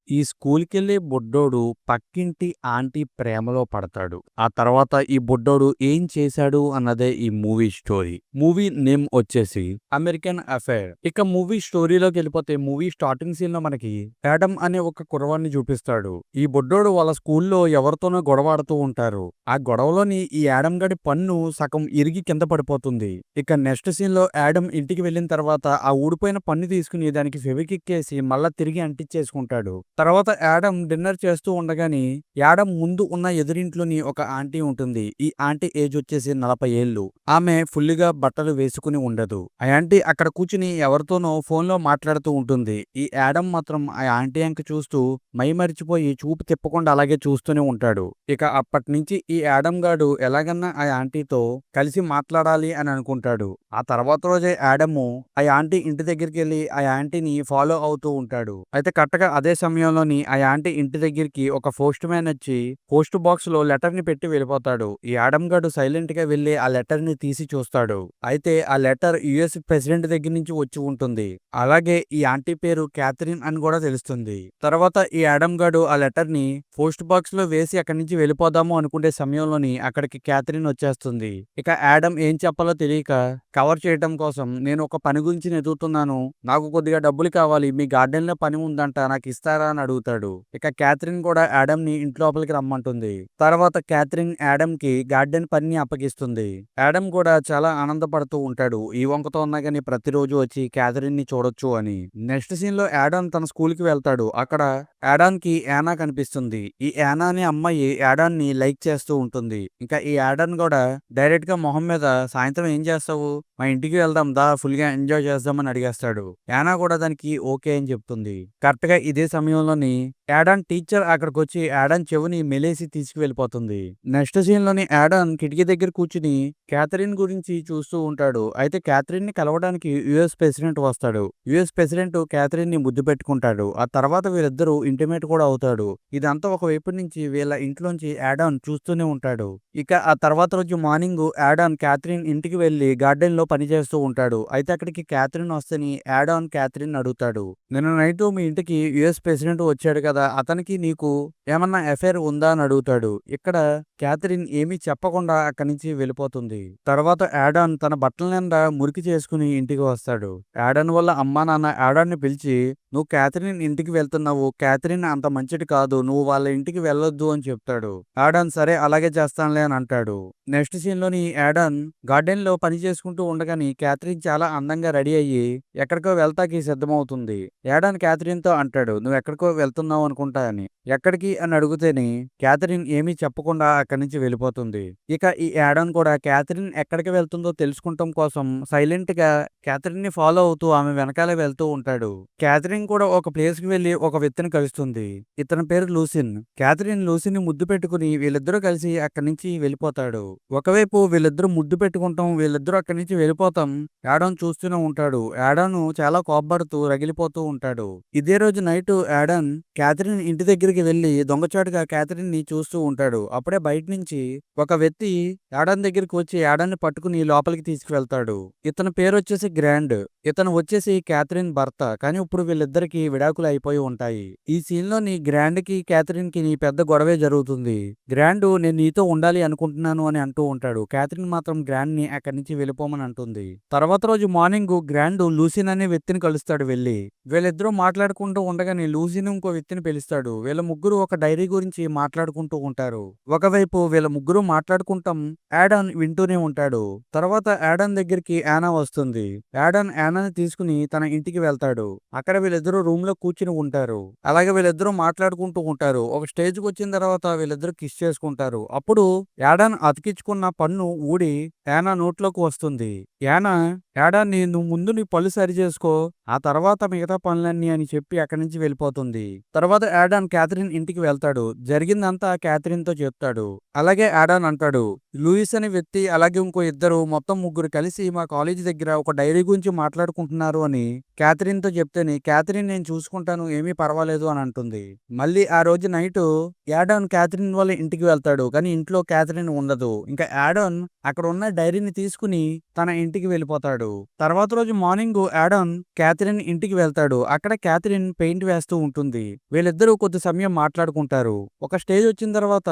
ఈ స్కూల్‌కెళ్ళే బుడ్డోడు పక్కింటి ఆంటీ ప్రేమలో పడతాడు. ఆ తర్వాత ఈ బుడ్డోడు ఏం చేశాడు అన్నదే ఈ మూవీ స్టోరీ. మూవీ నేమ్ వచ్చేసి 'అమెరికన్ అఫైర్'. ఇక మూవీ స్టోరీలోకెళ్ళిపోతే మూవీ స్టార్టింగ్ సీన్‌లో మనకి యాడమ్ అనే ఒక కుర్రవాడిని చూపిస్తాడు. ఈ బుడ్డోడు వాళ్ళ స్కూల్‌లో ఎవరితోనో గొడవాడుతూ ఉంటారు. ఆ గొడవలోని ఈ యాడమ్ గాడి పన్ను సగం ఇరిగి కింద పడిపోతుంది. ఇక నెక్స్ట్ సీన్‌లో యాడమ్ ఇంటికి వెళ్ళిన తర్వాత ఆ ఊడిపోయిన పన్ను తీసుకొని దానికి ఫెవికిక్కేసి మళ్ళా తిరిగి అంటించేసుకుంటాడు. తర్వాత యాడమ్ డిన్నర్ చేస్తూ ఉండగానే యాడమ్ ముందు ఉన్న ఎదురింట్లోని ఒక ఆంటీ ఉంటుంది. ఈ ఆంటీ ఏజ్ వచ్చేసి 40 ఏళ్ళు. ఆమె ఫుల్లుగా బట్టలు వేసుకుని ఉండదు. ఆ ఆంటీ అక్కడ కూర్చుని ఎవరితోనో ఫోన్‌లో మాట్లాడుతూ ఉంటుంది. ఈ యాడమ్ మాత్రం ఆ ఆంటీ వంక చూస్తూ మైమరిచిపోయి చూపు తిప్పకుండా అలాగే చూస్తూనే ఉంటాడు. ఇక అప్పటినుంచి ఈ యాడమ్ గాడు ఎలాగన్నా ఆ ఆంటీతో కలిసి మాట్లాడాలి అని అనుకుంటాడు. ఆ తర్వాత రోజే యాడము ఆ ఆంటీ ఇంటి దగ్గరికెళ్ళి ఆ ఆంటీని ఫాలో అవుతూ ఉంటాడు. అయితే కరెక్ట్‌గా అదే సమయంలోని ఆ ఆంటీ ఇంటి దగ్గరికి ఒక పోస్ట్ మ్యాన్ వచ్చి పోస్ట్ బాక్స్‌లో లెటర్‌ని పెట్టి వెళ్ళిపోతాడు. ఈ యాడమ్ గాడు సైలెంట్‌గా వెళ్లి ఆ లెటర్‌ని తీసి చూస్తాడు. అయితే ఆ లెటర్ యూఎస్ ప్రెసిడెంట్ దగ్గర నుంచి వచ్చి ఉంటుంది. అలాగే ఈ ఆంటీ పేరు క్యాథరిన్ అని కూడా తెలుస్తుంది. తర్వాత ఈ యాడమ్ గాడు ఆ లెటర్‌ని పోస్ట్ బాక్స్‌లో వేసి అక్కడి నుంచి వెళ్ళిపోదాము అనుకునే సమయంలోని అక్కడికి క్యాథరిన్ వచ్చేస్తుంది. ఇక యాడమ్ ఏం చెప్పాలో తెలియక కవర్ చేయటం కోసం నేను ఒక పని గురించి వెతుకుతున్నాను. నాకు కొద్దిగా డబ్బులు కావాలి. మీ గార్డెన్‌లో పని ఉందంట. నాకిస్తారా అని అడుగుతాడు. ఇక క్యాథరిన్ కూడా యాడమ్‌ని ఇంటి లోపలికి రమ్మంటుంది. తర్వాత క్యాథరిన్ యాడమ్‌కి గార్డెన్ పనిని అప్పగిస్తుంది. యాడమ్ కూడా చాలా ఆనందపడుతూ ఉంటాడు. ఈ వంకతో ఉన్నా గాని ప్రతిరోజు వచ్చి క్యాథరిన్‌ని చూడొచ్చు అని. నెక్స్ట్ సీన్‌లో యాడమ్ తన స్కూల్‌కి వెళ్తాడు. అక్కడ యాడాన్‌కి యానా కనిపిస్తుంది. ఈ యానా అనే అమ్మాయి యాడాన్‌ని లైక్ చేస్తూ ఉంటుంది. ఇంకా ఈ యాడాన్ కూడా డైరెక్ట్‌గా మొహం మీద సాయంత్రం ఏం చేస్తావు? మా ఇంటికి వెళ్దాం దా ఫుల్‌గా ఎంజాయ్ చేద్దాం అని అడిగేస్తాడు. యానా కూడా దానికి ఓకే అని చెప్తుంది. కరెక్ట్‌గా ఇదే సమయంలోని యాడాన్ టీచర్ అక్కడికొచ్చి యాడాన్ చెవిని మెలేసి తీసుకువెళ్ళిపోతుంది. నెక్స్ట్ సీన్‌లోని యాడాన్ కిటికీ దగ్గర కూర్చుని క్యాథరిన్ గురించి చూస్తూ ఉంటాడు. అయితే క్యాథరిన్‌ని కలవడానికి యూఎస్ ప్రెసిడెంట్ వస్తాడు. యూఎస్ ప్రెసిడెంట్ క్యాథరిన్‌ని ముద్దు పెట్టుకుంటాడు. ఆ తర్వాత వీరిద్దరూ ఇంటిమేట్ కూడా అవుతాడు. ఇదంతా ఒక వైపు నుంచి వీళ్ళ ఇంట్లోంచి యాడాన్ చూస్తూనే ఉంటాడు. ఇక ఆ తర్వాత రోజు మార్నింగు యాడాన్ క్యాథరిన్ ఇంటికి వెళ్లి గార్డెన్‌లో పని చేస్తూ ఉంటాడు. అయితే అక్కడికి క్యాథరిన్ వస్తని యాడాన్ క్యాథరిన్ అడుగుతాడు. నిన్న నైటు మీ ఇంటికి యూఎస్ ప్రెసిడెంట్ వచ్చాడు కదా! అతనికి నీకు ఏమన్నా అఫైర్ ఉందా అని అడుగుతాడు. ఇక్కడ క్యాథరిన్ ఏమీ చెప్పకుండా అక్కడి నుంచి వెళ్ళిపోతుంది. తర్వాత యాడాన్ తన బట్టల నిండా మురికి చేసుకుని ఇంటికి వస్తాడు. యాడాన్ వల్ల అమ్మా నాన్న యాడాన్‌ని పిలిచి నువ్వు క్యాథరిన్ ఇంటికి వెళ్తున్నావు. క్యాథరిన్ అంత మంచిది కాదు. నువ్వు వాళ్ళ ఇంటికి వెళ్ళొద్దు అని చెప్తాడు. యాడాన్ సరే అలాగే చేస్తానులే అని అంటాడు. నెక్స్ట్ సీన్‌లోని యాడాన్ గార్డెన్‌లో పని చేసుకుంటూ ఉండగానే క్యాథరిన్ చాలా అందంగా రెడీ అయ్యి ఎక్కడికో వెళ్తాకి సిద్ధమవుతుంది. యాడాన్ క్యాథరిన్‌తో అంటాడు నువ్వెక్కడికో వెళ్తున్నావు అనుకుంటా అని. ఎక్కడికి అని అడిగితేనే క్యాథరిన్ ఏమీ చెప్పకుండా అక్కడి నుంచి వెళ్ళిపోతుంది. ఇక ఈ యాడాన్ కూడా క్యాథరిన్ ఎక్కడికి వెళ్తుందో తెలుసుకుంటం కోసం సైలెంట్‌గా క్యాథరిన్‌ని ఫాలో అవుతూ ఆమె వెనకాలే వెళ్తూ ఉంటాడు. క్యాథరిన్ కూడా ఒక ప్లేస్‌కి వెళ్లి ఒక వ్యక్తిని కలుస్తుంది. ఇతని పేరు లూసిన్. క్యాథరిన్ లూసిన్‌ని ముద్దు పెట్టుకుని వీళ్ళిద్దరూ కలిసి అక్కడి నుంచి వెళ్ళిపోతాడు. ఒకవైపు వీళ్ళిద్దరూ ముద్దు పెట్టుకుంటాం, వీళ్ళిద్దరూ అక్కడి నుంచి వెళ్ళిపోతాం. యాడాన్ చూస్తూనే ఉంటాడు. యాడాను చాలా కోప్పడుతూ రగిలిపోతూ ఉంటాడు. ఇదే రోజు నైటు యాడాన్ క్యాథరిన్ ఇంటి దగ్గరికి వెళ్లి దొంగచాటుగా క్యాథరిన్‌ని చూస్తూ ఉంటాడు. అప్పుడే బయట నుంచి ఒక వ్యక్తి యాడాన్ దగ్గరికి వచ్చి యాడాన్‌ని పట్టుకుని లోపలికి తీసుకువెళ్తాడు. ఇతని పేరొచ్చేసి గ్రాండ్. ఇతను వచ్చేసి క్యాథరిన్ భర్త. కానీ ఇప్పుడు వీళ్ళిద్దరికీ విడాకులు అయిపోయి ఉంటాయి. ఈ సీన్‌లోని గ్రాండ్‌కి, క్యాథరిన్‌కి పెద్ద గొడవే జరుగుతుంది. గ్రాండు నేను నీతో ఉండాలి అనుకుంటున్నాను అని అంటూ ఉంటాడు. క్యాథరిన్ మాత్రం గ్రాండ్‌ని అక్కడి నుంచి వెళ్ళిపోమని అంటుంది. తర్వాత రోజు మార్నింగు గ్రాండు లూసిన్ అనే వ్యక్తిని కలుస్తాడు వెళ్లి. వీళ్ళిద్దరూ మాట్లాడుకుంటూ ఉండగానే లూసిన్ ఇంకో వ్యక్తిని పిలుస్తాడు. వీళ్ళ ముగ్గురు ఒక డైరీ గురించి మాట్లాడుకుంటూ ఉంటారు. ఒకవైపు వీళ్ళ ముగ్గురు మాట్లాడుకుంటాం యాడాన్ వింటూనే ఉంటాడు. తర్వాత యాడాన్ దగ్గరికి యానా వస్తుంది. యాడాన్ యానాని తీసుకుని తన ఇంటికి వెళ్తాడు. అక్కడ వీళ్ళిద్దరూ రూమ్‌లో కూర్చుని ఉంటారు. అలాగే వీళ్ళిద్దరూ మాట్లాడుకుంటూ ఉంటారు. ఒక స్టేజ్‌కొచ్చిన తర్వాత వీళ్ళిద్దరూ కిస్ చేసుకుంటారు. అప్పుడు యాడాన్ అతికించుకున్న పన్ను ఊడి యానా నోట్లోకి వస్తుంది. యానా యాడాన్ని నువ్వు ముందు నీ పళ్ళు సరిచేసుకో. ఆ తర్వాత మిగతా పనులన్నీ అని చెప్పి అక్కడి నుంచి వెళ్ళిపోతుంది. తర్వాత యాడాన్ క్యాథరిన్ ఇంటికి వెళ్తాడు. జరిగిందంతా క్యాథరిన్‌తో చెప్తాడు. అలాగే యాడాన్ అంటాడు లూయిస్ అనే వ్యక్తి అలాగే ఇంకో ఇద్దరు మొత్తం ముగ్గురు కలిసి మా కాలేజీ దగ్గర ఒక డైరీ గురించి మాట్లాడుకుంటున్నారు అని క్యాథరిన్‌తో చెప్తేనే క్యాథరిన్ నేను చూసుకుంటాను ఏమీ పర్వాలేదు అని అంటుంది. మళ్ళీ ఆ రోజు నైటు యాడాన్ క్యాథరిన్ వాళ్ళ ఇంటికి వెళ్తాడు. కానీ ఇంట్లో క్యాథరిన్ ఉండదు. ఇంకా యాడాన్ అక్కడ ఉన్న డైరీని తీసుకుని తన ఇంటికి వెళ్ళిపోతాడు. ఉంటాడు. తర్వాత రోజు మార్నింగ్ యాడన్ క్యాథరిన్ ఇంటికి వెళ్తాడు. అక్కడ క్యాథరిన్ పెయింట్ వేస్తూ ఉంటుంది. వీళ్ళిద్దరూ కొద్ది సమయం మాట్లాడుకుంటారు. ఒక స్టేజ్ వచ్చిన తర్వాత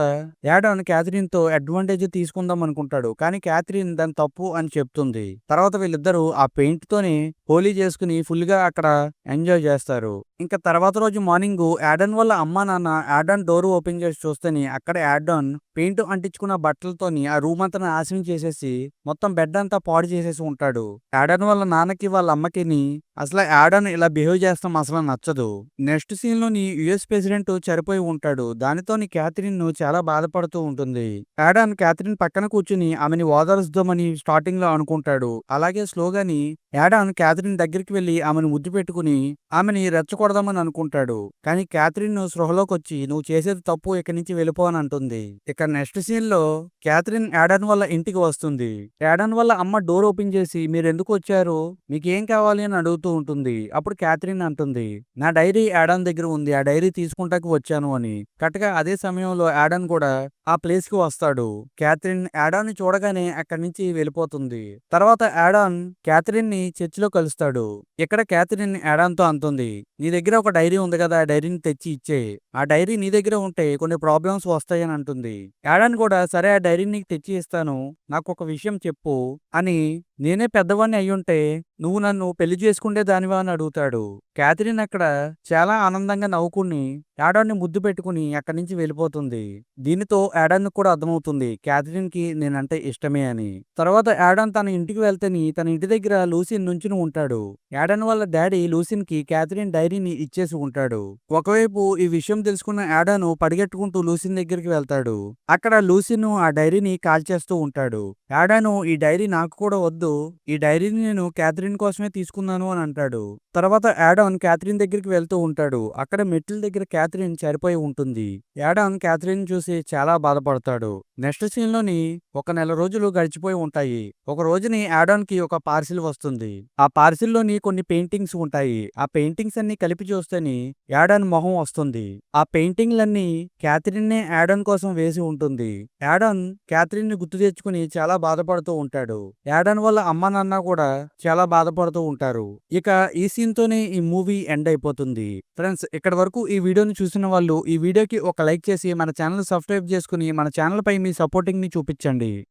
యాడన్ క్యాథరిన్ తో అడ్వాంటేజ్ తీసుకుందాం అనుకుంటాడు. కానీ క్యాథరిన్ దాని తప్పు అని చెప్తుంది. తర్వాత వీళ్ళిద్దరూ ఆ పెయింట్ తోనే హోలీ చేసుకుని ఫుల్ గా అక్కడ ఎంజాయ్ చేస్తారు. ఇంకా తర్వాత రోజు మార్నింగ్ యాడన్ వాళ్ళ అమ్మా నాన్న యాడన్ డోర్ ఓపెన్ చేసి చూస్తేని అక్కడ యాడన్ పెయింట్ అంటించుకున్న బట్టలతోని ఆ రూమ్ అంతా నాశనం చేసేసి మొత్తం బెడ్ అంతా పాడు చేసేసి ఉంటాడు. యాడన్ వాళ్ళ నాన్నకి వాళ్ళ అమ్మకిని అసలు యాడన్ ఇలా బిహేవ్ చేస్తాం అసలు నచ్చదు. నెక్స్ట్ సీన్ లోని యుఎస్ ప్రెసిడెంట్ చనిపోయి ఉంటాడు. దానితోని క్యాథరిన్ చాలా బాధపడుతూ ఉంటుంది. యాడన్ క్యాథరిన్ పక్కన కూర్చుని ఆమెని ఓదార్చుదామని స్టార్టింగ్ లో అనుకుంటాడు. అలాగే స్లోగాని యాడన్ క్యాథరిన్ దగ్గరికి వెళ్లి ఆమెను ముద్దు పెట్టుకుని ఆమెని రెచ్చగొడదామని అనుకుంటాడు. కానీ క్యాథరిన్ స్పృహలోకి వచ్చి నువ్వు చేసేది తప్పు, ఇక్కడి నుంచి వెళ్ళిపో అని అంటుంది. ఇక నెక్స్ట్ సీన్ లో క్యాథరిన్ యాడన్ వాళ్ళ ఇంటికి వస్తుంది. యాడన్ వాళ్ళ అమ్మ డోర్ ఓపెన్ చేసి మీరు ఎందుకు వచ్చారు, మీకేం కావాలి అని అడుగుతూ ఉంటుంది. అప్పుడు క్యాథరిన్ అంటుంది నా డైరీ యాడన్ దగ్గర ఉంది, ఆ డైరీ తీసుకుంటాకి వచ్చాను అని. కరెక్ట్గా అదే సమయంలో యాడన్ కూడా ఆ ప్లేస్ కి వస్తాడు. క్యాథరిన్ యాడాన్ ని చూడగానే అక్కడి నుంచి వెళ్ళిపోతుంది. తర్వాత యాడాన్ క్యాథరిన్ ని చర్చిలో కలుస్తాడు. ఇక్కడ క్యాథరిన్ యాడాన్ తో అంటుంది నీ దగ్గర ఒక డైరీ ఉంది కదా, ఆ డైరీని తెచ్చి ఇచ్చే, ఆ డైరీ నీ దగ్గర ఉంటే కొన్ని ప్రాబ్లమ్స్ వస్తాయని అంటుంది. యాడాన్ కూడా సరే ఆ డైరీని నీకు తెచ్చి ఇస్తాను, నాకు ఒక విషయం చెప్పు అని, నేనే పెద్దవాడిని అయ్యుంటే నువ్వు నన్ను పెళ్లి చేసుకుంటే దానివా అని అడుగుతాడు. క్యాథరిన్ అక్కడ చాలా ఆనందంగా నవ్వుకుని యాడాన్ ని ముద్దు పెట్టుకుని అక్కడి నుంచి వెళ్ళిపోతుంది. దీనితో యాడాన్ కూడా అర్థమవుతుంది క్యాథరిన్ కి నేనంటే ఇష్టమే అని. తర్వాత యాడాన్ తన ఇంటికి వెళ్తేని తన ఇంటి దగ్గర లూసిన్ నుంచుని ఉంటాడు. యాడాన్ వాళ్ళ డాడీ లూసిన్ కి క్యాథరిన్ డైరీని ఇచ్చేసి ఉంటాడు. ఒకవైపు ఈ విషయం తెలుసుకున్న యాడాను పరిగెట్టుకుంటూ లూసిన్ దగ్గరికి వెళ్తాడు. అక్కడ లూసిన్ ఆ డైరీని కాల్చేస్తూ ఉంటాడు. యాడాను ఈ డైరీ నాకు కూడా వద్దు, ఈ డైరీని నేను క్యాథరిన్ కోసమే తీసుకున్నాను అని అంటాడు. తర్వాత యాడాన్ క్యాథరిన్ దగ్గరికి వెళ్తూ ఉంటాడు. అక్కడ మెట్ల దగ్గర క్యాథరిన్ చనిపోయి ఉంటుంది. యాడాన్ క్యాథరిన్ చూసి చాలా బాధపడతాడు. నెక్స్ట్ సీన్ లోని ఒక నెల రోజులు గడిచిపోయి ఉంటాయి. ఒక రోజుని యాడాన్ కి ఒక పార్సిల్ వస్తుంది. ఆ పార్సిల్ లోని కొన్ని పెయింటింగ్స్ ఉంటాయి. ఆ పెయింటింగ్స్ అన్ని కలిపి చూస్తేని యాడాన్ మొహం వస్తుంది. ఆ పెయింటింగ్లన్నీ క్యాథరిన్ నే యాడాన్ కోసం వేసి ఉంటుంది. యాడాన్ క్యాథరిన్ ని గుర్తు తెచ్చుకుని చాలా బాధపడుతూ ఉంటాడు. యాడాన్ వాళ్ళ అమ్మ నాన్న కూడా చాలా బాధపడుతూ ఉంటారు. ఇక ఈ సీన్ తోనే ఈ మూవీ ఎండ్ అయిపోతుంది. ఫ్రెండ్స్, ఇక్కడ వరకు ఈ వీడియోని చూసిన వాళ్ళు ఈ వీడియోకి ఒక లైక్ చేసి మన ఛానల్ సబ్స్క్రైబ్ చేసుకుని మన ఛానల్ పై మీ సపోర్టింగ్ ని చూపించండి.